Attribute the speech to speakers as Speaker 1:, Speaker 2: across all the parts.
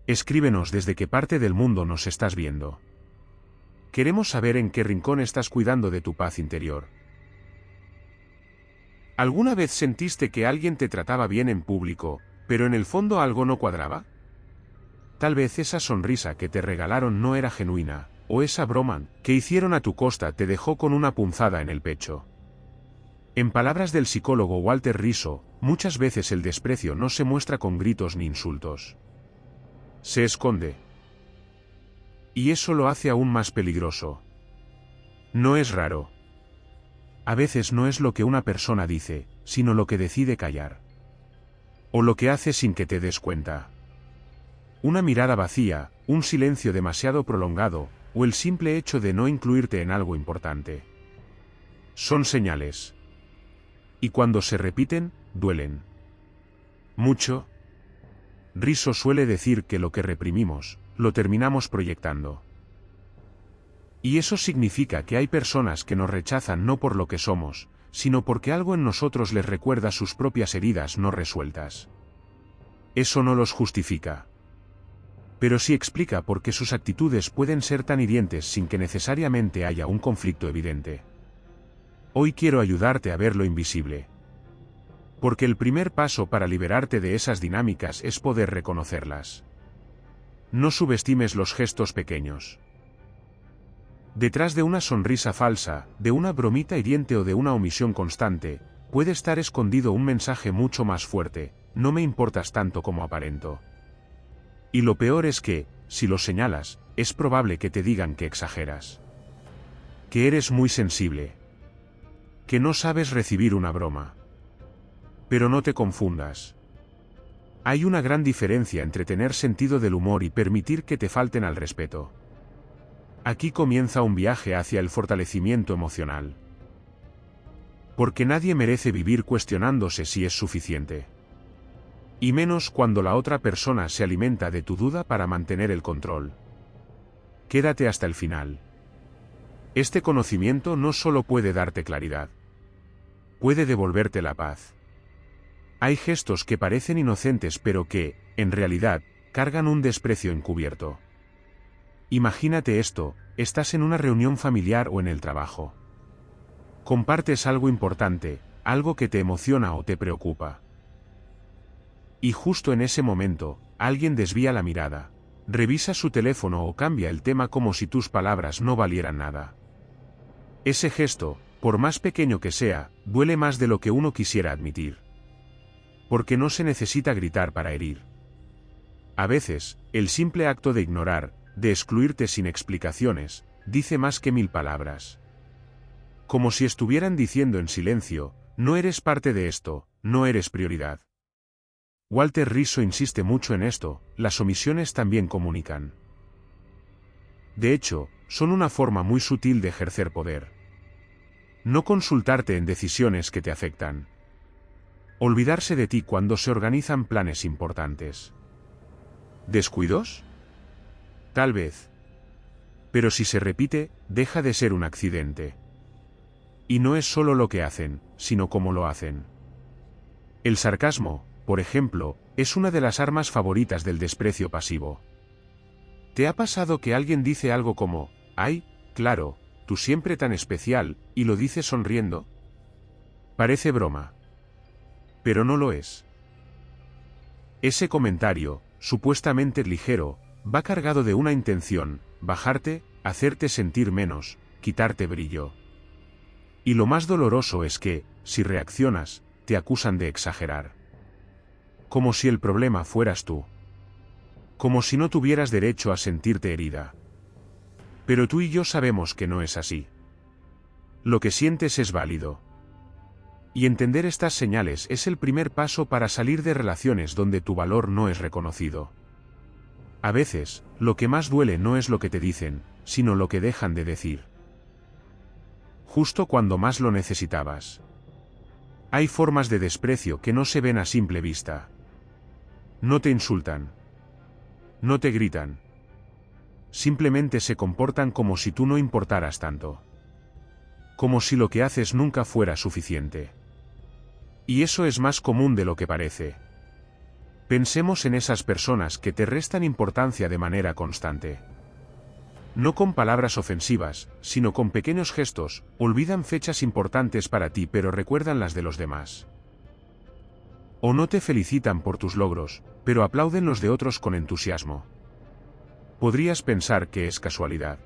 Speaker 1: Escríbenos desde qué parte del mundo nos estás viendo. Queremos saber en qué rincón estás cuidando de tu paz interior. ¿Alguna vez sentiste que alguien te trataba bien en público, pero en el fondo algo no cuadraba? Tal vez esa sonrisa que te regalaron no era genuina, o esa broma que hicieron a tu costa te dejó con una punzada en el pecho. En palabras del psicólogo Walter Rizzo, muchas veces el desprecio no se muestra con gritos ni insultos. Se esconde. Y eso lo hace aún más peligroso. No es raro. A veces no es lo que una persona dice, sino lo que decide callar. O lo que hace sin que te des cuenta. Una mirada vacía, un silencio demasiado prolongado, o el simple hecho de no incluirte en algo importante. Son señales. Y cuando se repiten, duelen. Mucho. Rizzo suele decir que lo que reprimimos, lo terminamos proyectando. Y eso significa que hay personas que nos rechazan no por lo que somos, sino porque algo en nosotros les recuerda sus propias heridas no resueltas. Eso no los justifica. Pero sí explica por qué sus actitudes pueden ser tan hirientes sin que necesariamente haya un conflicto evidente. Hoy quiero ayudarte a ver lo invisible. Porque el primer paso para liberarte de esas dinámicas es poder reconocerlas. No subestimes los gestos pequeños. Detrás de una sonrisa falsa, de una bromita hiriente o de una omisión constante, puede estar escondido un mensaje mucho más fuerte: no me importas tanto como aparento. Y lo peor es que, si lo señalas, es probable que te digan que exageras. Que eres muy sensible. Que no sabes recibir una broma. Pero no te confundas. Hay una gran diferencia entre tener sentido del humor y permitir que te falten al respeto. Aquí comienza un viaje hacia el fortalecimiento emocional. Porque nadie merece vivir cuestionándose si es suficiente. Y menos cuando la otra persona se alimenta de tu duda para mantener el control. Quédate hasta el final. Este conocimiento no solo puede darte claridad. Puede devolverte la paz. Hay gestos que parecen inocentes pero que, en realidad, cargan un desprecio encubierto. Imagínate esto: estás en una reunión familiar o en el trabajo. Compartes algo importante, algo que te emociona o te preocupa. Y justo en ese momento, alguien desvía la mirada, revisa su teléfono o cambia el tema como si tus palabras no valieran nada. Ese gesto, por más pequeño que sea, duele más de lo que uno quisiera admitir. Porque no se necesita gritar para herir. A veces, el simple acto de ignorar, de excluirte sin explicaciones, dice más que 1000 palabras. Como si estuvieran diciendo en silencio: no eres parte de esto, no eres prioridad. Walter Rizzo insiste mucho en esto: las omisiones también comunican. De hecho, son una forma muy sutil de ejercer poder. No consultarte en decisiones que te afectan. Olvidarse de ti cuando se organizan planes importantes. ¿Descuidos? Tal vez. Pero si se repite, deja de ser un accidente. Y no es solo lo que hacen, sino cómo lo hacen. El sarcasmo, por ejemplo, es una de las armas favoritas del desprecio pasivo. ¿Te ha pasado que alguien dice algo como: ay, claro, tú siempre tan especial, y lo dice sonriendo? Parece broma. Pero no lo es. Ese comentario, supuestamente ligero, va cargado de una intención: bajarte, hacerte sentir menos, quitarte brillo. Y lo más doloroso es que, si reaccionas, te acusan de exagerar. Como si el problema fueras tú. Como si no tuvieras derecho a sentirte herida. Pero tú y yo sabemos que no es así. Lo que sientes es válido. Y entender estas señales es el primer paso para salir de relaciones donde tu valor no es reconocido. A veces, lo que más duele no es lo que te dicen, sino lo que dejan de decir. Justo cuando más lo necesitabas. Hay formas de desprecio que no se ven a simple vista. No te insultan. No te gritan. Simplemente se comportan como si tú no importaras tanto. Como si lo que haces nunca fuera suficiente. Y eso es más común de lo que parece. Pensemos en esas personas que te restan importancia de manera constante. No con palabras ofensivas, sino con pequeños gestos, olvidan fechas importantes para ti pero recuerdan las de los demás. O no te felicitan por tus logros, pero aplauden los de otros con entusiasmo. Podrías pensar que es casualidad.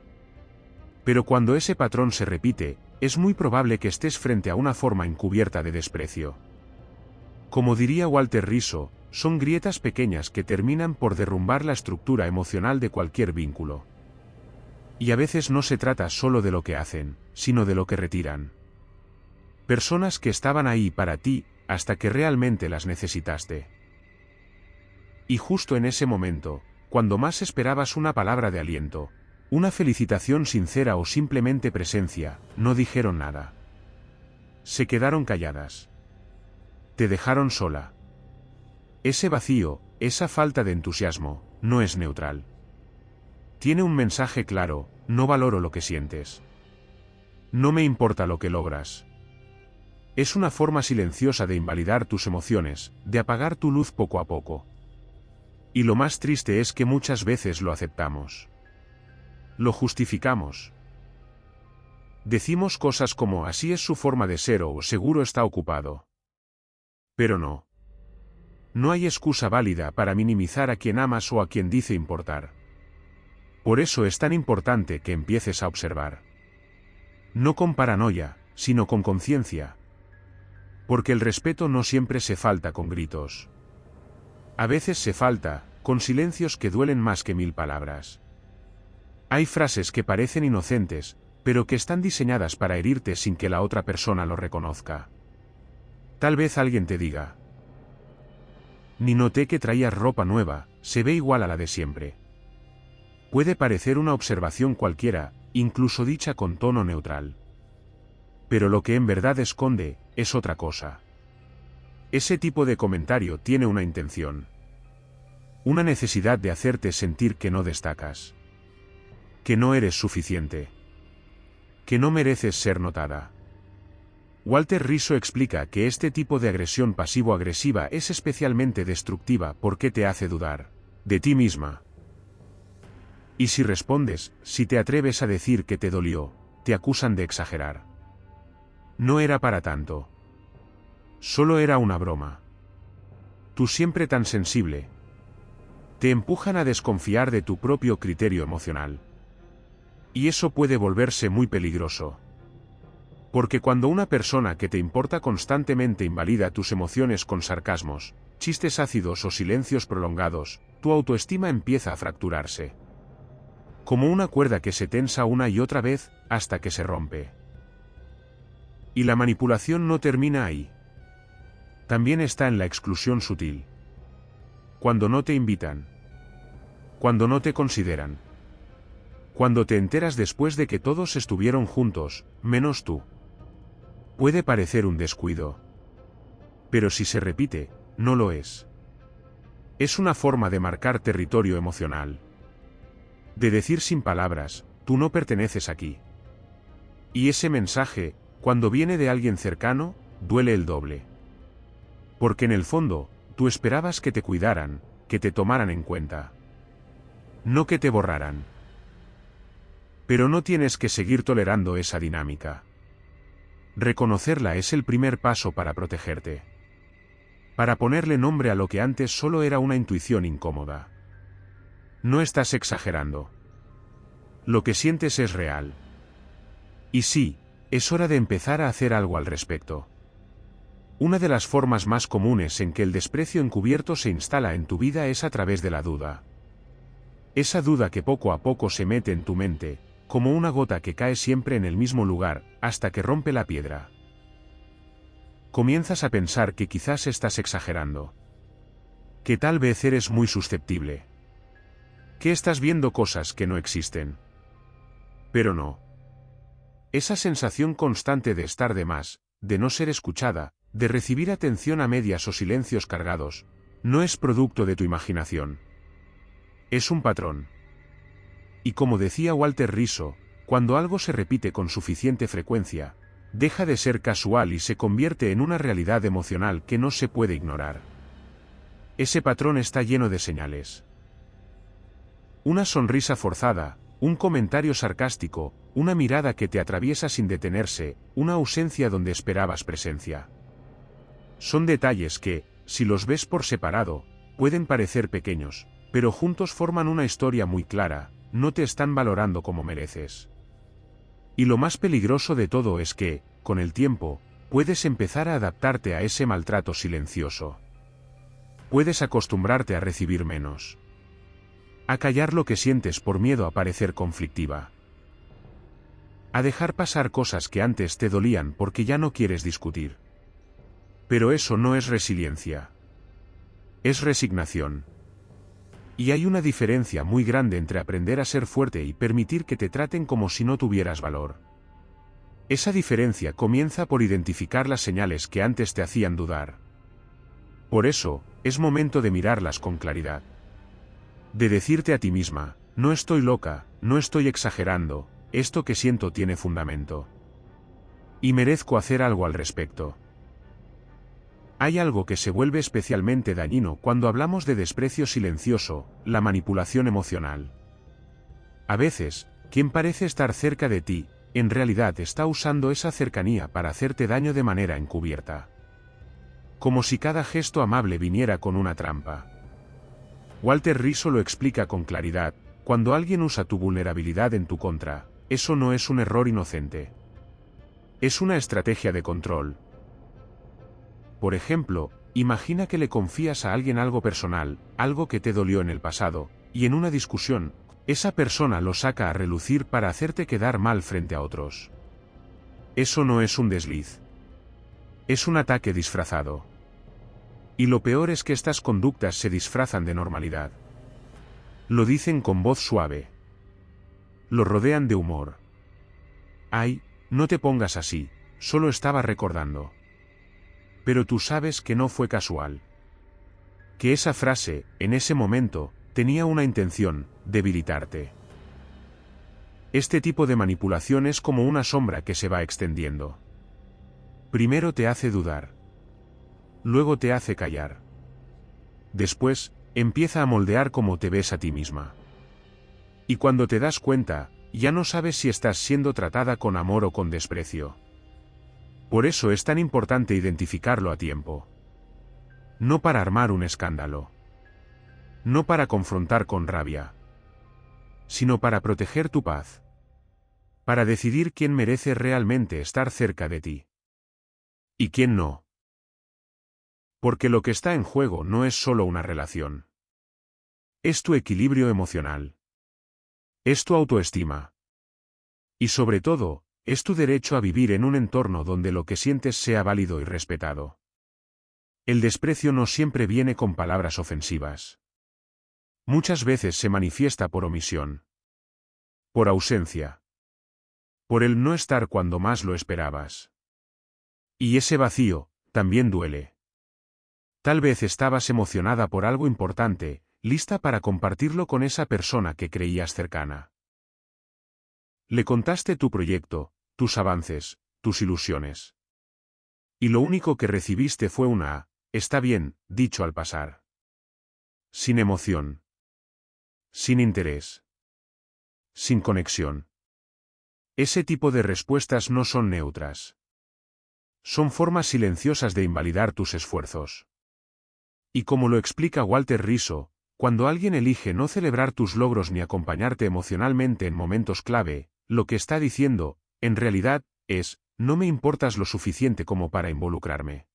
Speaker 1: Pero cuando ese patrón se repite, es muy probable que estés frente a una forma encubierta de desprecio. Como diría Walter Rizzo, son grietas pequeñas que terminan por derrumbar la estructura emocional de cualquier vínculo. Y a veces no se trata solo de lo que hacen, sino de lo que retiran. Personas que estaban ahí para ti, hasta que realmente las necesitaste. Y justo en ese momento, cuando más esperabas una palabra de aliento, una felicitación sincera o simplemente presencia, no dijeron nada. Se quedaron calladas. Te dejaron sola. Ese vacío, esa falta de entusiasmo, no es neutral. Tiene un mensaje claro: no valoro lo que sientes. No me importa lo que logras. Es una forma silenciosa de invalidar tus emociones, de apagar tu luz poco a poco. Y lo más triste es que muchas veces lo aceptamos. Lo justificamos. Decimos cosas como así es su forma de ser o seguro está ocupado. Pero no. No hay excusa válida para minimizar a quien amas o a quien dice importar. Por eso es tan importante que empieces a observar. No con paranoia, sino con conciencia. Porque el respeto no siempre se falta con gritos. A veces se falta, con silencios que duelen más que 1000 palabras. Hay frases que parecen inocentes, pero que están diseñadas para herirte sin que la otra persona lo reconozca. Tal vez alguien te diga: ni noté que traías ropa nueva, se ve igual a la de siempre. Puede parecer una observación cualquiera, incluso dicha con tono neutral. Pero lo que en verdad esconde, es otra cosa. Ese tipo de comentario tiene una intención. Una necesidad de hacerte sentir que no destacas. Que no eres suficiente. Que no mereces ser notada. Walter Rizzo explica que este tipo de agresión pasivo-agresiva es especialmente destructiva porque te hace dudar de ti misma. Y si respondes, si te atreves a decir que te dolió, te acusan de exagerar. No era para tanto. Solo era una broma. Tú siempre tan sensible. Te empujan a desconfiar de tu propio criterio emocional. Y eso puede volverse muy peligroso. Porque cuando una persona que te importa constantemente invalida tus emociones con sarcasmos, chistes ácidos o silencios prolongados, tu autoestima empieza a fracturarse. Como una cuerda que se tensa una y otra vez, hasta que se rompe. Y la manipulación no termina ahí. También está en la exclusión sutil. Cuando no te invitan. Cuando no te consideran. Cuando te enteras después de que todos estuvieron juntos, menos tú. Puede parecer un descuido. Pero si se repite, no lo es. Es una forma de marcar territorio emocional. De decir sin palabras: tú no perteneces aquí. Y ese mensaje, cuando viene de alguien cercano, duele el doble. Porque en el fondo, tú esperabas que te cuidaran, que te tomaran en cuenta. No que te borraran. Pero no tienes que seguir tolerando esa dinámica. Reconocerla es el primer paso para protegerte. Para ponerle nombre a lo que antes solo era una intuición incómoda. No estás exagerando. Lo que sientes es real. Y sí, es hora de empezar a hacer algo al respecto. Una de las formas más comunes en que el desprecio encubierto se instala en tu vida es a través de la duda. Esa duda que poco a poco se mete en tu mente, como una gota que cae siempre en el mismo lugar, hasta que rompe la piedra. Comienzas a pensar que quizás estás exagerando. Que tal vez eres muy susceptible. Que estás viendo cosas que no existen. Pero no. Esa sensación constante de estar de más, de no ser escuchada, de recibir atención a medias o silencios cargados, no es producto de tu imaginación. Es un patrón. Y como decía Walter Rizzo, cuando algo se repite con suficiente frecuencia, deja de ser casual y se convierte en una realidad emocional que no se puede ignorar. Ese patrón está lleno de señales. Una sonrisa forzada, un comentario sarcástico, una mirada que te atraviesa sin detenerse, una ausencia donde esperabas presencia. Son detalles que, si los ves por separado, pueden parecer pequeños, pero juntos forman una historia muy clara, no te están valorando como mereces. Y lo más peligroso de todo es que, con el tiempo, puedes empezar a adaptarte a ese maltrato silencioso. Puedes acostumbrarte a recibir menos. A callar lo que sientes por miedo a parecer conflictiva. A dejar pasar cosas que antes te dolían porque ya no quieres discutir. Pero eso no es resiliencia. Es resignación. Y hay una diferencia muy grande entre aprender a ser fuerte y permitir que te traten como si no tuvieras valor. Esa diferencia comienza por identificar las señales que antes te hacían dudar. Por eso, es momento de mirarlas con claridad. De decirte a ti misma, no estoy loca, no estoy exagerando, esto que siento tiene fundamento. Y merezco hacer algo al respecto. Hay algo que se vuelve especialmente dañino cuando hablamos de desprecio silencioso, la manipulación emocional. A veces, quien parece estar cerca de ti, en realidad está usando esa cercanía para hacerte daño de manera encubierta. Como si cada gesto amable viniera con una trampa. Walter Rizzo lo explica con claridad: cuando alguien usa tu vulnerabilidad en tu contra, eso no es un error inocente. Es una estrategia de control. Por ejemplo, imagina que le confías a alguien algo personal, algo que te dolió en el pasado, y en una discusión, esa persona lo saca a relucir para hacerte quedar mal frente a otros. Eso no es un desliz. Es un ataque disfrazado. Y lo peor es que estas conductas se disfrazan de normalidad. Lo dicen con voz suave. Lo rodean de humor. Ay, no te pongas así, solo estaba recordando. Pero tú sabes que no fue casual. Que esa frase, en ese momento, tenía una intención: debilitarte. Este tipo de manipulación es como una sombra que se va extendiendo. Primero te hace dudar. Luego te hace callar. Después, empieza a moldear cómo te ves a ti misma. Y cuando te das cuenta, ya no sabes si estás siendo tratada con amor o con desprecio. Por eso es tan importante identificarlo a tiempo. No para armar un escándalo. No para confrontar con rabia. Sino para proteger tu paz. Para decidir quién merece realmente estar cerca de ti. Y quién no. Porque lo que está en juego no es solo una relación. Es tu equilibrio emocional. Es tu autoestima. Y sobre todo, es tu derecho a vivir en un entorno donde lo que sientes sea válido y respetado. El desprecio no siempre viene con palabras ofensivas. Muchas veces se manifiesta por omisión. Por ausencia. Por el no estar cuando más lo esperabas. Y ese vacío, también duele. Tal vez estabas emocionada por algo importante, lista para compartirlo con esa persona que creías cercana. Le contaste tu proyecto, tus avances, tus ilusiones. Y lo único que recibiste fue una «está bien», dicho al pasar. Sin emoción. Sin interés. Sin conexión. Ese tipo de respuestas no son neutras. Son formas silenciosas de invalidar tus esfuerzos. Y como lo explica Walter Rizzo, cuando alguien elige no celebrar tus logros ni acompañarte emocionalmente en momentos clave, lo que está diciendo, en realidad, es: no me importas lo suficiente como para involucrarme.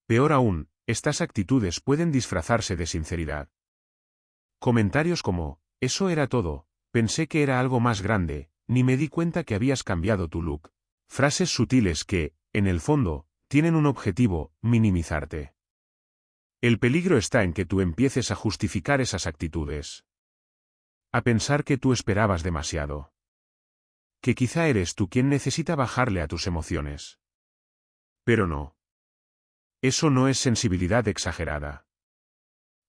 Speaker 1: Peor aún, estas actitudes pueden disfrazarse de sinceridad. Comentarios como: eso era todo, pensé que era algo más grande, ni me di cuenta que habías cambiado tu look. Frases sutiles que, en el fondo, tienen un objetivo: minimizarte. El peligro está en que tú empieces a justificar esas actitudes. A pensar que tú esperabas demasiado. Que quizá eres tú quien necesita bajarle a tus emociones. Pero no. Eso no es sensibilidad exagerada.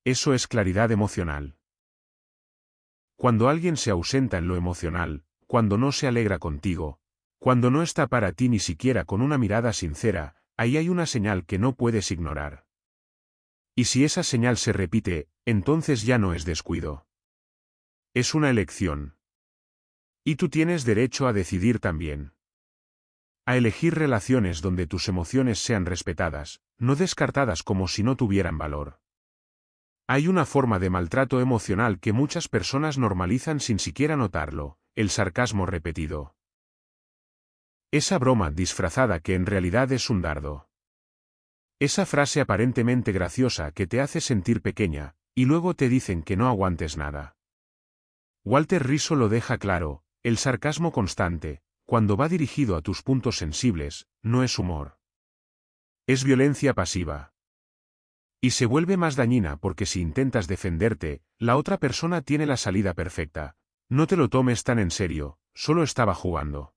Speaker 1: Eso es claridad emocional. Cuando alguien se ausenta en lo emocional, cuando no se alegra contigo, cuando no está para ti ni siquiera con una mirada sincera, ahí hay una señal que no puedes ignorar. Y si esa señal se repite, entonces ya no es descuido. Es una elección. Y tú tienes derecho a decidir también. A elegir relaciones donde tus emociones sean respetadas, no descartadas como si no tuvieran valor. Hay una forma de maltrato emocional que muchas personas normalizan sin siquiera notarlo, el sarcasmo repetido. Esa broma disfrazada que en realidad es un dardo. Esa frase aparentemente graciosa que te hace sentir pequeña, y luego te dicen que no aguantes nada. Walter Rizzo lo deja claro, el sarcasmo constante, cuando va dirigido a tus puntos sensibles, no es humor. Es violencia pasiva. Y se vuelve más dañina porque si intentas defenderte, la otra persona tiene la salida perfecta. No te lo tomes tan en serio, solo estaba jugando.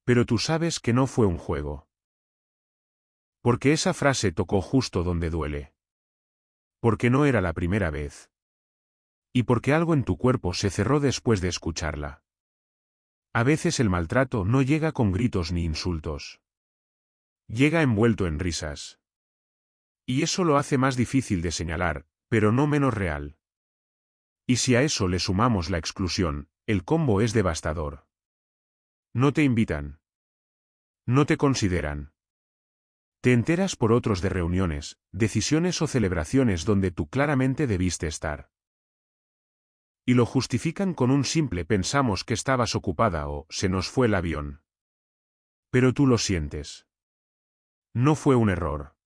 Speaker 1: Pero tú sabes que no fue un juego. Porque esa frase tocó justo donde duele. Porque no era la primera vez. Y porque algo en tu cuerpo se cerró después de escucharla. A veces el maltrato no llega con gritos ni insultos. Llega envuelto en risas. Y eso lo hace más difícil de señalar, pero no menos real. Y si a eso le sumamos la exclusión, el combo es devastador. No te invitan. No te consideran. Te enteras por otros de reuniones, decisiones o celebraciones donde tú claramente debiste estar. Y lo justifican con un simple pensamos que estabas ocupada o se nos fue el avión. Pero tú lo sientes. No fue un error.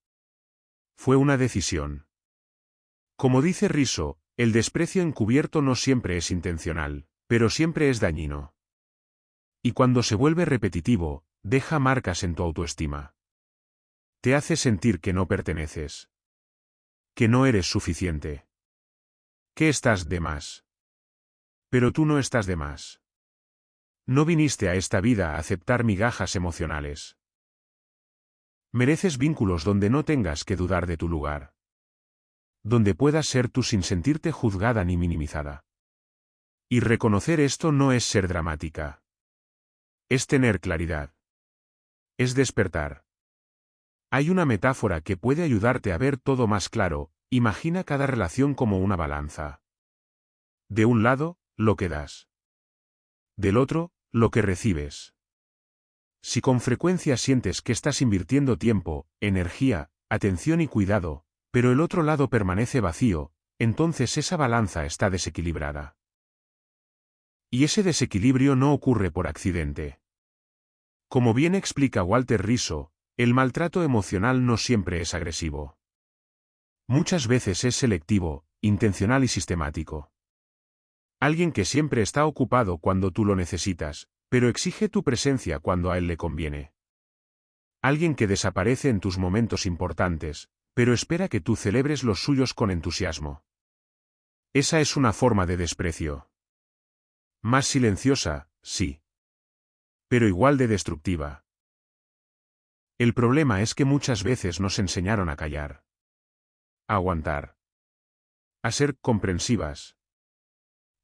Speaker 1: Fue una decisión. Como dice Rizzo, el desprecio encubierto no siempre es intencional, pero siempre es dañino. Y cuando se vuelve repetitivo, deja marcas en tu autoestima. Te hace sentir que no perteneces. Que no eres suficiente. Que estás de más. Pero tú no estás de más. No viniste a esta vida a aceptar migajas emocionales. Mereces vínculos donde no tengas que dudar de tu lugar. Donde puedas ser tú sin sentirte juzgada ni minimizada. Y reconocer esto no es ser dramática. Es tener claridad. Es despertar. Hay una metáfora que puede ayudarte a ver todo más claro, imagina cada relación como una balanza. De un lado, lo que das. Del otro, lo que recibes. Si con frecuencia sientes que estás invirtiendo tiempo, energía, atención y cuidado, pero el otro lado permanece vacío, entonces esa balanza está desequilibrada. Y ese desequilibrio no ocurre por accidente. Como bien explica Walter Rizzo, el maltrato emocional no siempre es agresivo. Muchas veces es selectivo, intencional y sistemático. Alguien que siempre está ocupado cuando tú lo necesitas, pero exige tu presencia cuando a él le conviene. Alguien que desaparece en tus momentos importantes, pero espera que tú celebres los suyos con entusiasmo. Esa es una forma de desprecio. Más silenciosa, sí. Pero igual de destructiva. El problema es que muchas veces nos enseñaron a callar. A aguantar. A ser comprensivas.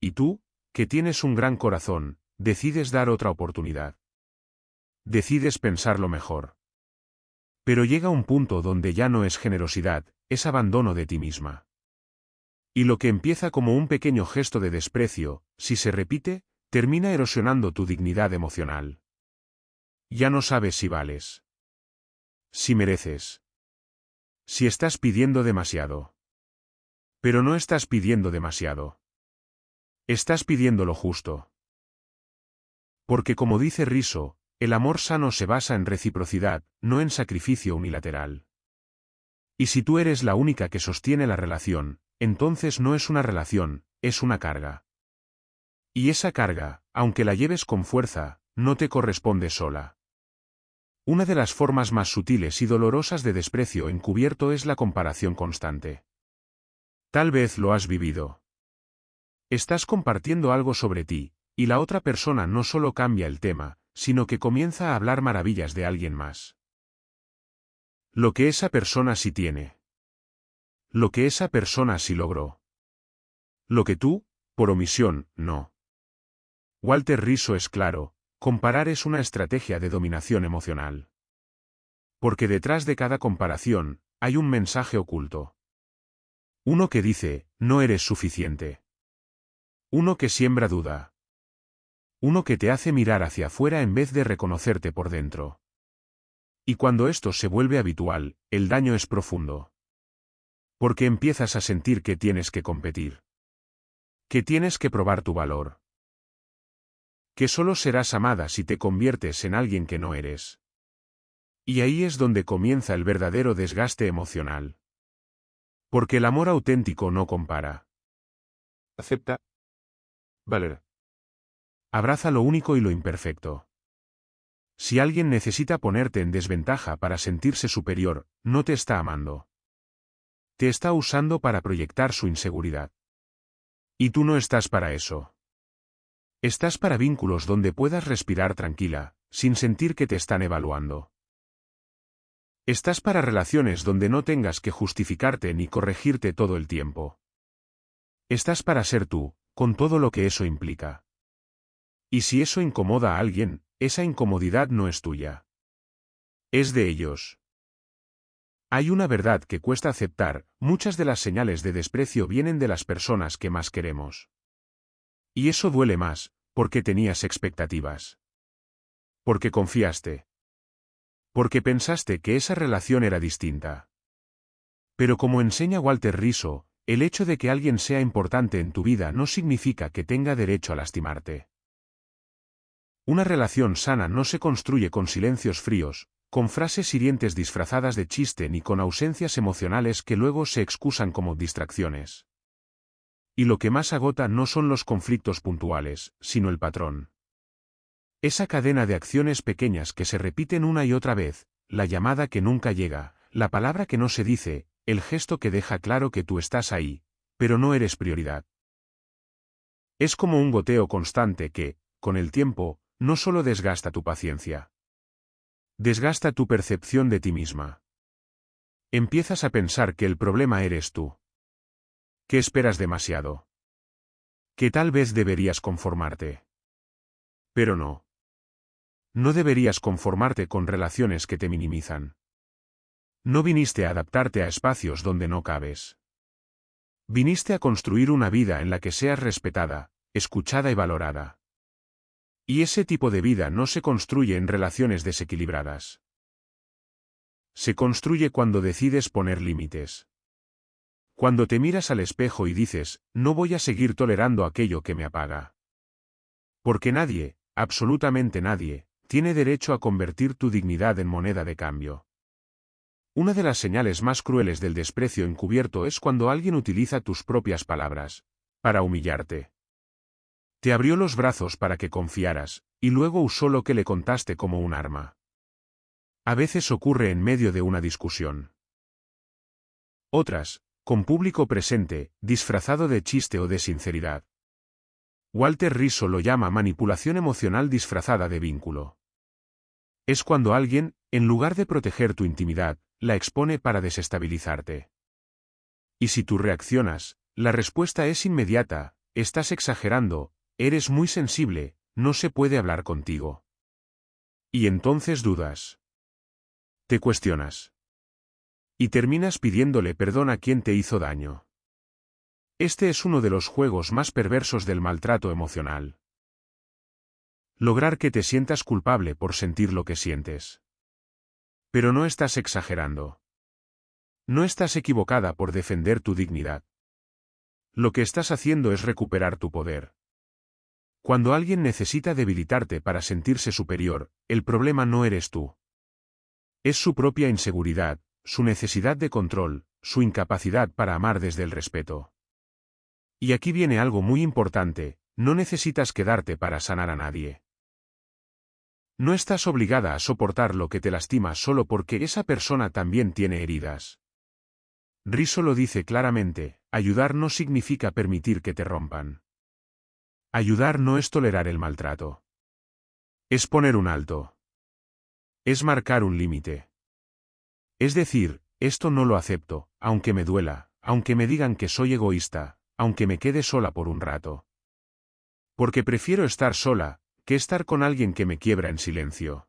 Speaker 1: Y tú, que tienes un gran corazón, decides dar otra oportunidad. Decides pensarlo mejor. Pero llega un punto donde ya no es generosidad, es abandono de ti misma. Y lo que empieza como un pequeño gesto de desprecio, si se repite, termina erosionando tu dignidad emocional. Ya no sabes si vales. Si mereces. Si estás pidiendo demasiado. Pero no estás pidiendo demasiado. Estás pidiendo lo justo. Porque como dice Rizzo, el amor sano se basa en reciprocidad, no en sacrificio unilateral. Y si tú eres la única que sostiene la relación, entonces no es una relación, es una carga. Y esa carga, aunque la lleves con fuerza, no te corresponde sola. Una de las formas más sutiles y dolorosas de desprecio encubierto es la comparación constante. Tal vez lo has vivido. Estás compartiendo algo sobre ti, y la otra persona no solo cambia el tema, sino que comienza a hablar maravillas de alguien más. Lo que esa persona sí tiene. Lo que esa persona sí logró. Lo que tú, por omisión, no. Walter Rizzo es claro, comparar es una estrategia de dominación emocional. Porque detrás de cada comparación, hay un mensaje oculto. Uno que dice, no eres suficiente. Uno que siembra duda. Uno que te hace mirar hacia afuera en vez de reconocerte por dentro. Y cuando esto se vuelve habitual, el daño es profundo. Porque empiezas a sentir que tienes que competir. Que tienes que probar tu valor. Que solo serás amada si te conviertes en alguien que no eres. Y ahí es donde comienza el verdadero desgaste emocional. Porque el amor auténtico no compara.
Speaker 2: Acepta. Valer.
Speaker 1: Abraza lo único y lo imperfecto. Si alguien necesita ponerte en desventaja para sentirse superior, no te está amando. Te está usando para proyectar su inseguridad. Y tú no estás para eso. Estás para vínculos donde puedas respirar tranquila, sin sentir que te están evaluando. Estás para relaciones donde no tengas que justificarte ni corregirte todo el tiempo. Estás para ser tú, con todo lo que eso implica. Y si eso incomoda a alguien, esa incomodidad no es tuya. Es de ellos. Hay una verdad que cuesta aceptar, muchas de las señales de desprecio vienen de las personas que más queremos. Y eso duele más, porque tenías expectativas. Porque confiaste. Porque pensaste que esa relación era distinta. Pero como enseña Walter Rizzo, el hecho de que alguien sea importante en tu vida no significa que tenga derecho a lastimarte. Una relación sana no se construye con silencios fríos, con frases hirientes disfrazadas de chiste ni con ausencias emocionales que luego se excusan como distracciones. Y lo que más agota no son los conflictos puntuales, sino el patrón. Esa cadena de acciones pequeñas que se repiten una y otra vez, la llamada que nunca llega, la palabra que no se dice, el gesto que deja claro que tú estás ahí, pero no eres prioridad. Es como un goteo constante que, con el tiempo, no solo desgasta tu paciencia. Desgasta tu percepción de ti misma. Empiezas a pensar que el problema eres tú. Que esperas demasiado. Que tal vez deberías conformarte. Pero no. No deberías conformarte con relaciones que te minimizan. No viniste a adaptarte a espacios donde no cabes. Viniste a construir una vida en la que seas respetada, escuchada y valorada. Y ese tipo de vida no se construye en relaciones desequilibradas. Se construye cuando decides poner límites. Cuando te miras al espejo y dices, no voy a seguir tolerando aquello que me apaga. Porque nadie, absolutamente nadie, tiene derecho a convertir tu dignidad en moneda de cambio. Una de las señales más crueles del desprecio encubierto es cuando alguien utiliza tus propias palabras, para humillarte. Te abrió los brazos para que confiaras, y luego usó lo que le contaste como un arma. A veces ocurre en medio de una discusión. Otras, con público presente, disfrazado de chiste o de sinceridad. Walter Rizzo lo llama manipulación emocional disfrazada de vínculo. Es cuando alguien, en lugar de proteger tu intimidad, la expone para desestabilizarte. Y si tú reaccionas, la respuesta es inmediata, estás exagerando, eres muy sensible, no se puede hablar contigo. Y entonces dudas. Te cuestionas. Y terminas pidiéndole perdón a quien te hizo daño. Este es uno de los juegos más perversos del maltrato emocional. Lograr que te sientas culpable por sentir lo que sientes. Pero no estás exagerando. No estás equivocada por defender tu dignidad. Lo que estás haciendo es recuperar tu poder. Cuando alguien necesita debilitarte para sentirse superior, el problema no eres tú. Es su propia inseguridad, su necesidad de control, su incapacidad para amar desde el respeto. Y aquí viene algo muy importante, no necesitas quedarte para sanar a nadie. No estás obligada a soportar lo que te lastima solo porque esa persona también tiene heridas. Rizzo lo dice claramente, ayudar no significa permitir que te rompan. Ayudar no es tolerar el maltrato. Es poner un alto. Es marcar un límite. Es decir, esto no lo acepto, aunque me duela, aunque me digan que soy egoísta, aunque me quede sola por un rato. Porque prefiero estar sola, que estar con alguien que me quiebra en silencio.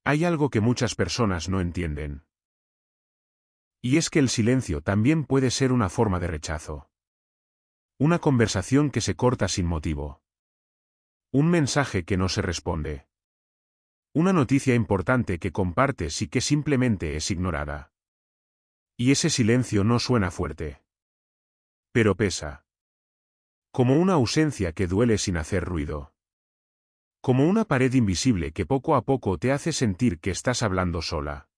Speaker 1: Hay algo que muchas personas no entienden. Y es que el silencio también puede ser una forma de rechazo. Una conversación que se corta sin motivo. Un mensaje que no se responde. Una noticia importante que compartes y que simplemente es ignorada. Y ese silencio no suena fuerte. Pero pesa. Como una ausencia que duele sin hacer ruido. Como una pared invisible que poco a poco te hace sentir que estás hablando sola.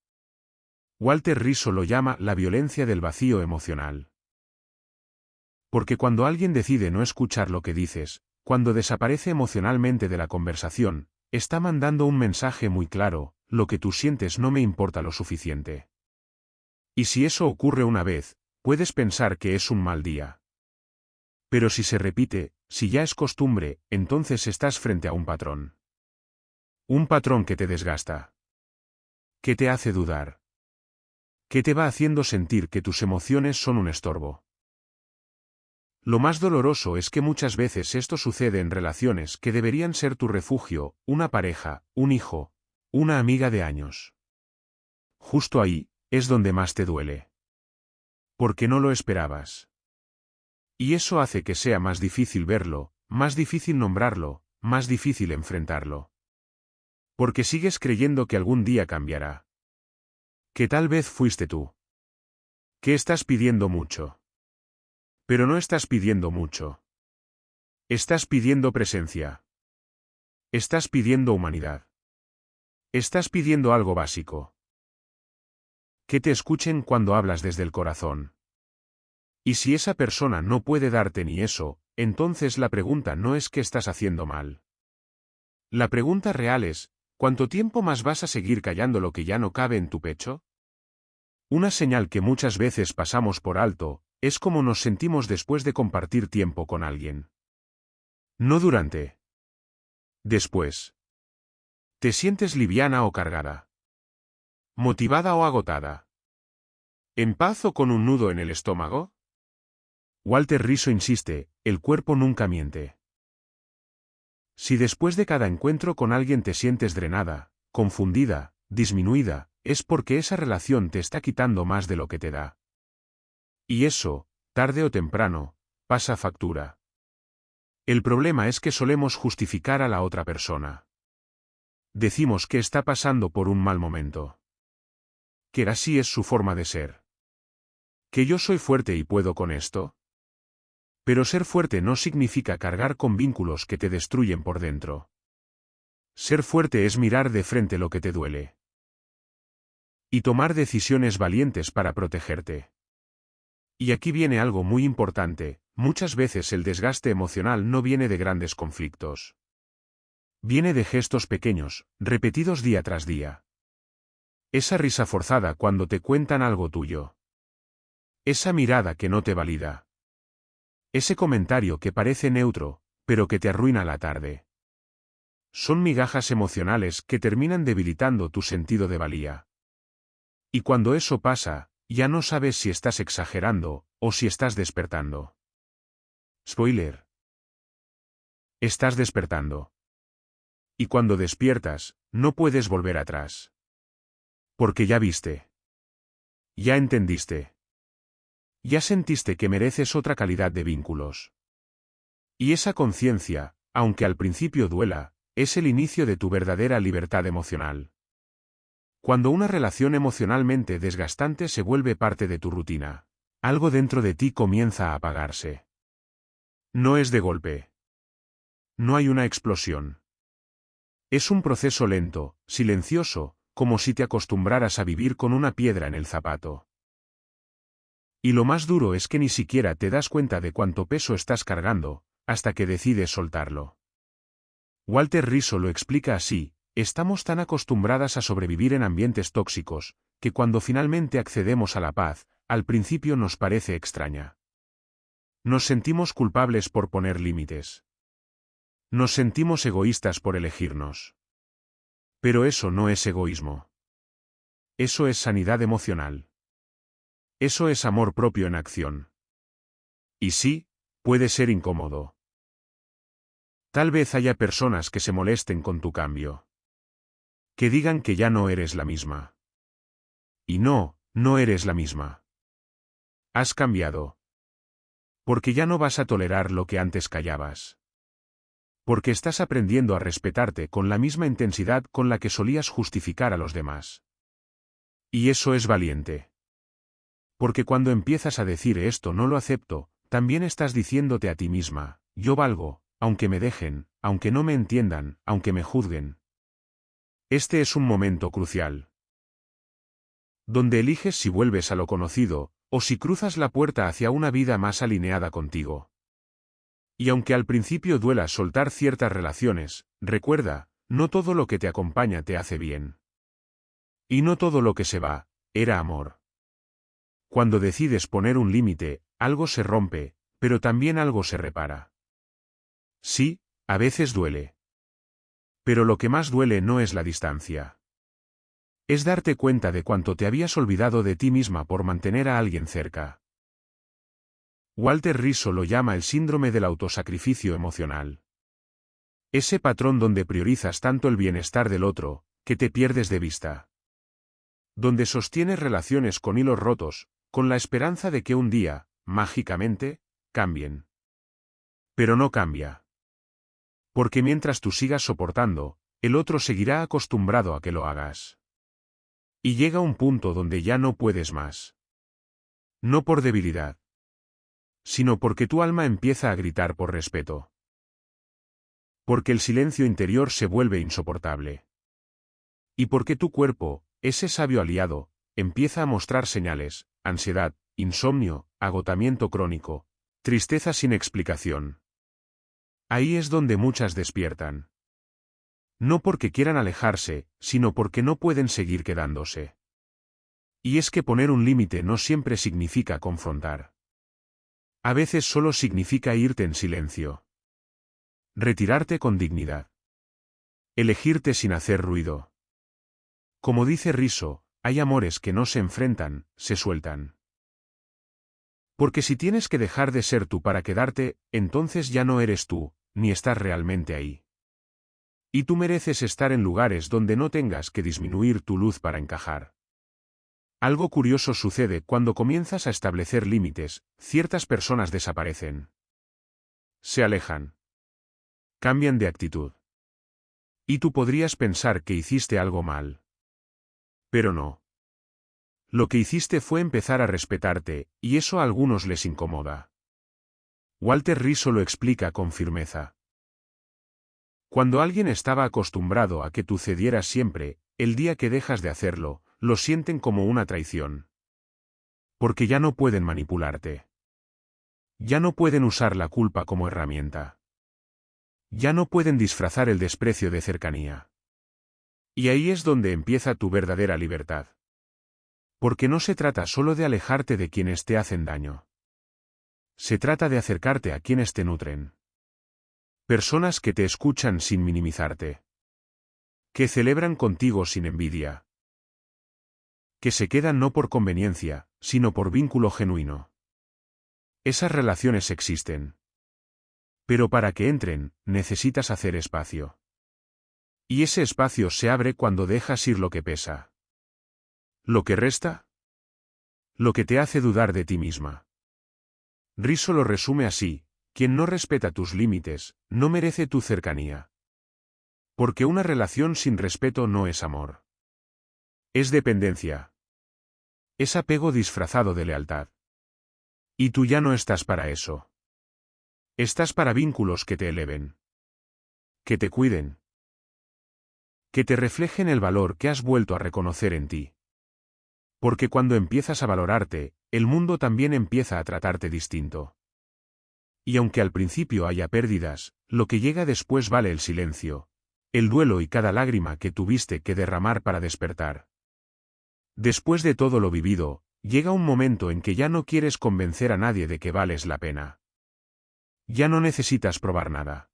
Speaker 1: Walter Rizzo lo llama la violencia del vacío emocional. Porque cuando alguien decide no escuchar lo que dices, cuando desaparece emocionalmente de la conversación, está mandando un mensaje muy claro: lo que tú sientes no me importa lo suficiente. Y si eso ocurre una vez, puedes pensar que es un mal día. Pero si se repite, si ya es costumbre, entonces estás frente a un patrón. Un patrón que te desgasta. Que te hace dudar. Que te va haciendo sentir que tus emociones son un estorbo. Lo más doloroso es que muchas veces esto sucede en relaciones que deberían ser tu refugio, una pareja, un hijo, una amiga de años. Justo ahí, es donde más te duele. Porque no lo esperabas. Y eso hace que sea más difícil verlo, más difícil nombrarlo, más difícil enfrentarlo. Porque sigues creyendo que algún día cambiará. Que tal vez fuiste tú. Que estás pidiendo mucho. Pero no estás pidiendo mucho. Estás pidiendo presencia. Estás pidiendo humanidad. Estás pidiendo algo básico. Que te escuchen cuando hablas desde el corazón. Y si esa persona no puede darte ni eso, entonces la pregunta no es qué estás haciendo mal. La pregunta real es: ¿cuánto tiempo más vas a seguir callando lo que ya no cabe en tu pecho? Una señal que muchas veces pasamos por alto, es cómo nos sentimos después de compartir tiempo con alguien. No durante. Después. ¿Te sientes liviana o cargada? ¿Motivada o agotada? ¿En paz o con un nudo en el estómago? Walter Rizzo insiste: el cuerpo nunca miente. Si después de cada encuentro con alguien te sientes drenada, confundida, disminuida, es porque esa relación te está quitando más de lo que te da. Y eso, tarde o temprano, pasa factura. El problema es que solemos justificar a la otra persona. Decimos que está pasando por un mal momento. Que así es su forma de ser. Que yo soy fuerte y puedo con esto. Pero ser fuerte no significa cargar con vínculos que te destruyen por dentro. Ser fuerte es mirar de frente lo que te duele. Y tomar decisiones valientes para protegerte. Y aquí viene algo muy importante: muchas veces el desgaste emocional no viene de grandes conflictos. Viene de gestos pequeños, repetidos día tras día. Esa risa forzada cuando te cuentan algo tuyo. Esa mirada que no te valida. Ese comentario que parece neutro, pero que te arruina la tarde. Son migajas emocionales que terminan debilitando tu sentido de valía. Y cuando eso pasa, ya no sabes si estás exagerando, o si estás despertando. Spoiler. Estás despertando. Y cuando despiertas, no puedes volver atrás. Porque ya viste. Ya entendiste. Ya sentiste que mereces otra calidad de vínculos. Y esa conciencia, aunque al principio duela, es el inicio de tu verdadera libertad emocional. Cuando una relación emocionalmente desgastante se vuelve parte de tu rutina, algo dentro de ti comienza a apagarse. No es de golpe. No hay una explosión. Es un proceso lento, silencioso, como si te acostumbraras a vivir con una piedra en el zapato. Y lo más duro es que ni siquiera te das cuenta de cuánto peso estás cargando, hasta que decides soltarlo. Walter Rizzo lo explica así: estamos tan acostumbradas a sobrevivir en ambientes tóxicos, que cuando finalmente accedemos a la paz, al principio nos parece extraña. Nos sentimos culpables por poner límites. Nos sentimos egoístas por elegirnos. Pero eso no es egoísmo. Eso es sanidad emocional. Eso es amor propio en acción. Y sí, puede ser incómodo. Tal vez haya personas que se molesten con tu cambio. Que digan que ya no eres la misma. Y no, no eres la misma. Has cambiado. Porque ya no vas a tolerar lo que antes callabas. Porque estás aprendiendo a respetarte con la misma intensidad con la que solías justificar a los demás. Y eso es valiente. Porque cuando empiezas a decir esto no lo acepto, también estás diciéndote a ti misma, yo valgo, aunque me dejen, aunque no me entiendan, aunque me juzguen. Este es un momento crucial. Donde eliges si vuelves a lo conocido, o si cruzas la puerta hacia una vida más alineada contigo. Y aunque al principio duela soltar ciertas relaciones, recuerda, no todo lo que te acompaña te hace bien. Y no todo lo que se va, era amor. Cuando decides poner un límite, algo se rompe, pero también algo se repara. Sí, a veces duele. Pero lo que más duele no es la distancia. Es darte cuenta de cuánto te habías olvidado de ti misma por mantener a alguien cerca. Walter Rizzo lo llama el síndrome del autosacrificio emocional. Ese patrón donde priorizas tanto el bienestar del otro, que te pierdes de vista. Donde sostienes relaciones con hilos rotos, con la esperanza de que un día, mágicamente, cambien. Pero no cambia. Porque mientras tú sigas soportando, el otro seguirá acostumbrado a que lo hagas. Y llega un punto donde ya no puedes más. No por debilidad, sino porque tu alma empieza a gritar por respeto. Porque el silencio interior se vuelve insoportable. Y porque tu cuerpo, ese sabio aliado, empieza a mostrar señales, ansiedad, insomnio, agotamiento crónico, tristeza sin explicación. Ahí es donde muchas despiertan. No porque quieran alejarse, sino porque no pueden seguir quedándose. Y es que poner un límite no siempre significa confrontar. A veces solo significa irte en silencio. Retirarte con dignidad. Elegirte sin hacer ruido. Como dice Rizzo, hay amores que no se enfrentan, se sueltan. Porque si tienes que dejar de ser tú para quedarte, entonces ya no eres tú, ni estás realmente ahí. Y tú mereces estar en lugares donde no tengas que disminuir tu luz para encajar. Algo curioso sucede cuando comienzas a establecer límites, ciertas personas desaparecen. Se alejan. Cambian de actitud. Y tú podrías pensar que hiciste algo mal. Pero no. Lo que hiciste fue empezar a respetarte, y eso a algunos les incomoda. Walter Rizzo lo explica con firmeza. Cuando alguien estaba acostumbrado a que tú cedieras siempre, el día que dejas de hacerlo, lo sienten como una traición. Porque ya no pueden manipularte. Ya no pueden usar la culpa como herramienta. Ya no pueden disfrazar el desprecio de cercanía. Y ahí es donde empieza tu verdadera libertad. Porque no se trata solo de alejarte de quienes te hacen daño. Se trata de acercarte a quienes te nutren. Personas que te escuchan sin minimizarte. Que celebran contigo sin envidia. Que se quedan no por conveniencia, sino por vínculo genuino. Esas relaciones existen. Pero para que entren, necesitas hacer espacio. Y ese espacio se abre cuando dejas ir lo que pesa. ¿Lo que resta? Lo que te hace dudar de ti misma. Rizzo lo resume así: quien no respeta tus límites, no merece tu cercanía. Porque una relación sin respeto no es amor. Es dependencia. Es apego disfrazado de lealtad. Y tú ya no estás para eso. Estás para vínculos que te eleven. Que te cuiden. Que te reflejen el valor que has vuelto a reconocer en ti. Porque cuando empiezas a valorarte, el mundo también empieza a tratarte distinto. Y aunque al principio haya pérdidas, lo que llega después vale el silencio, el duelo y cada lágrima que tuviste que derramar para despertar. Después de todo lo vivido, llega un momento en que ya no quieres convencer a nadie de que vales la pena. Ya no necesitas probar nada.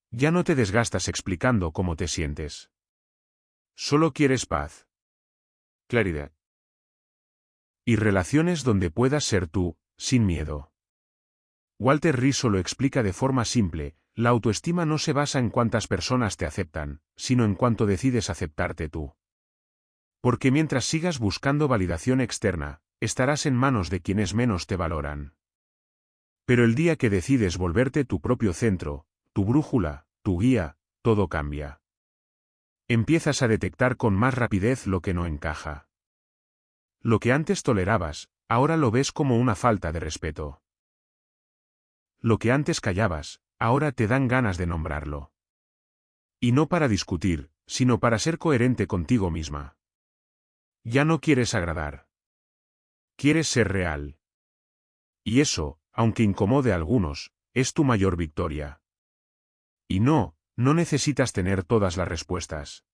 Speaker 1: Ya no te desgastas explicando cómo te sientes. Solo quieres paz.
Speaker 2: Claridad.
Speaker 1: Y relaciones donde puedas ser tú, sin miedo. Walter Rizzo lo explica de forma simple: la autoestima no se basa en cuántas personas te aceptan, sino en cuánto decides aceptarte tú. Porque mientras sigas buscando validación externa, estarás en manos de quienes menos te valoran. Pero el día que decides volverte tu propio centro, tu brújula, tu guía, todo cambia. Empiezas a detectar con más rapidez lo que no encaja. Lo que antes tolerabas, ahora lo ves como una falta de respeto. Lo que antes callabas, ahora te dan ganas de nombrarlo. Y no para discutir, sino para ser coherente contigo misma. Ya no quieres agradar. Quieres ser real. Y eso, aunque incomode a algunos, es tu mayor victoria. Y no necesitas tener todas las respuestas.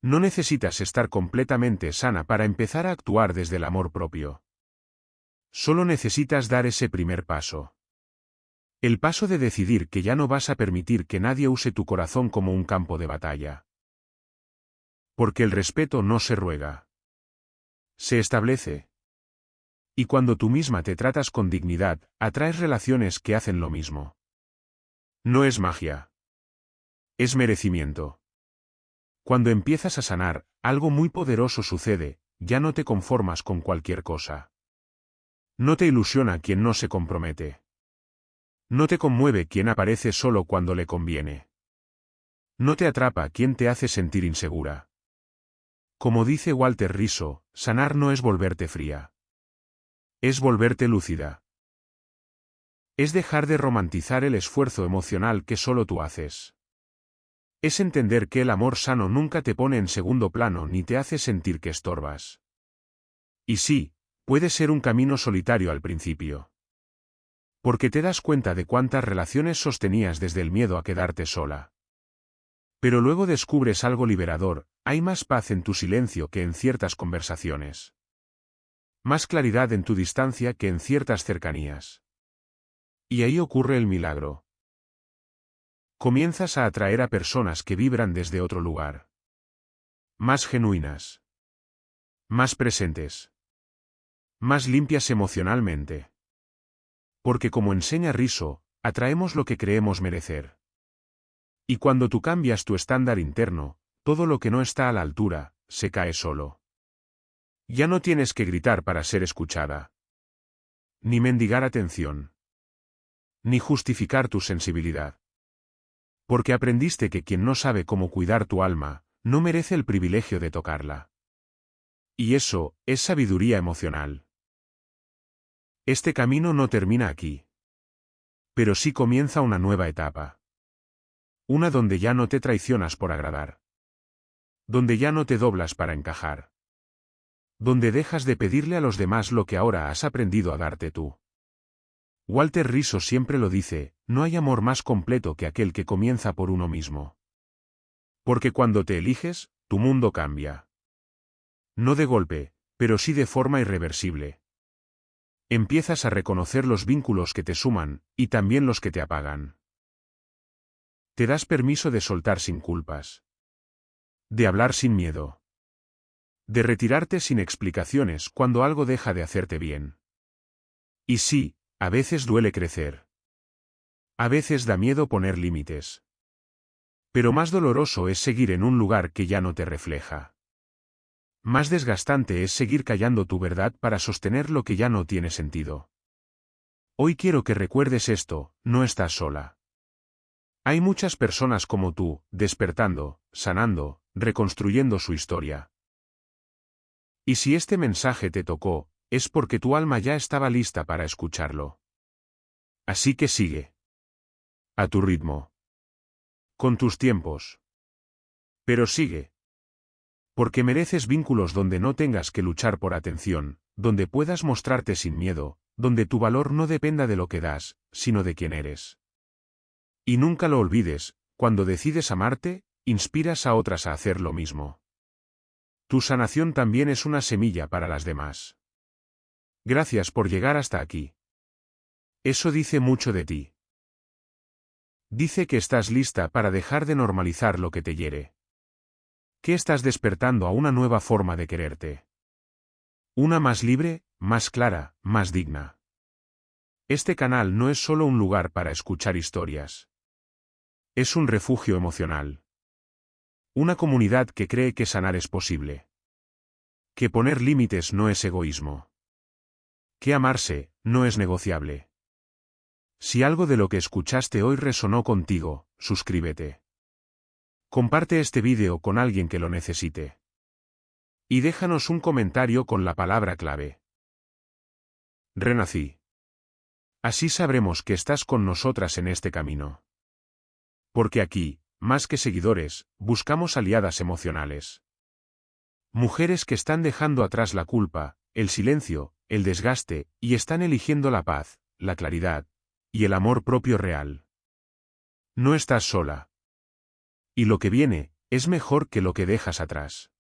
Speaker 1: No necesitas estar completamente sana para empezar a actuar desde el amor propio. Solo necesitas dar ese primer paso. El paso de decidir que ya no vas a permitir que nadie use tu corazón como un campo de batalla. Porque el respeto no se ruega. Se establece. Y cuando tú misma te tratas con dignidad, atraes relaciones que hacen lo mismo. No es magia. Es merecimiento. Cuando empiezas a sanar, algo muy poderoso sucede, ya no te conformas con cualquier cosa. No te ilusiona quien no se compromete. No te conmueve quien aparece solo cuando le conviene. No te atrapa quien te hace sentir insegura. Como dice Walter Rizzo, sanar no es volverte fría. Es volverte lúcida. Es dejar de romantizar el esfuerzo emocional que solo tú haces. Es entender que el amor sano nunca te pone en segundo plano ni te hace sentir que estorbas. Y sí, puede ser un camino solitario al principio. Porque te das cuenta de cuántas relaciones sostenías desde el miedo a quedarte sola. Pero luego descubres algo liberador, hay más paz en tu silencio que en ciertas conversaciones. Más claridad en tu distancia que en ciertas cercanías. Y ahí ocurre el milagro. Comienzas a atraer a personas que vibran desde otro lugar. Más genuinas. Más presentes. Más limpias emocionalmente. Porque como enseña Rizzo, atraemos lo que creemos merecer. Y cuando tú cambias tu estándar interno, todo lo que no está a la altura, se cae solo. Ya no tienes que gritar para ser escuchada. Ni mendigar atención. Ni justificar tu sensibilidad. Porque aprendiste que quien no sabe cómo cuidar tu alma, no merece el privilegio de tocarla. Y eso, es sabiduría emocional. Este camino no termina aquí. Pero sí comienza una nueva etapa. Una donde ya no te traicionas por agradar. Donde ya no te doblas para encajar. Donde dejas de pedirle a los demás lo que ahora has aprendido a darte tú. Walter Rizzo siempre lo dice, no hay amor más completo que aquel que comienza por uno mismo. Porque cuando te eliges, tu mundo cambia. No de golpe, pero sí de forma irreversible. Empiezas a reconocer los vínculos que te suman, y también los que te apagan. Te das permiso de soltar sin culpas. De hablar sin miedo. De retirarte sin explicaciones cuando algo deja de hacerte bien. Y sí, a veces duele crecer. A veces da miedo poner límites. Pero más doloroso es seguir en un lugar que ya no te refleja. Más desgastante es seguir callando tu verdad para sostener lo que ya no tiene sentido. Hoy quiero que recuerdes esto, no estás sola. Hay muchas personas como tú, despertando, sanando, reconstruyendo su historia. Y si este mensaje te tocó, es porque tu alma ya estaba lista para escucharlo. Así que sigue. A tu ritmo. Con tus tiempos. Pero sigue. Porque mereces vínculos donde no tengas que luchar por atención, donde puedas mostrarte sin miedo, donde tu valor no dependa de lo que das, sino de quién eres. Y nunca lo olvides, cuando decides amarte, inspiras a otras a hacer lo mismo. Tu sanación también es una semilla para las demás. Gracias por llegar hasta aquí. Eso dice mucho de ti. Dice que estás lista para dejar de normalizar lo que te hiere. Que estás despertando a una nueva forma de quererte. Una más libre, más clara, más digna. Este canal no es solo un lugar para escuchar historias. Es un refugio emocional. Una comunidad que cree que sanar es posible. Que poner límites no es egoísmo. Que amarse no es negociable. Si algo de lo que escuchaste hoy resonó contigo, suscríbete. Comparte este vídeo con alguien que lo necesite. Y déjanos un comentario con la palabra clave. Renací. Así sabremos que estás con nosotras en este camino. Porque aquí, más que seguidores, buscamos aliadas emocionales. Mujeres que están dejando atrás la culpa, el silencio, el desgaste, y están eligiendo la paz, la claridad, y el amor propio real. No estás sola. Y lo que viene, es mejor que lo que dejas atrás.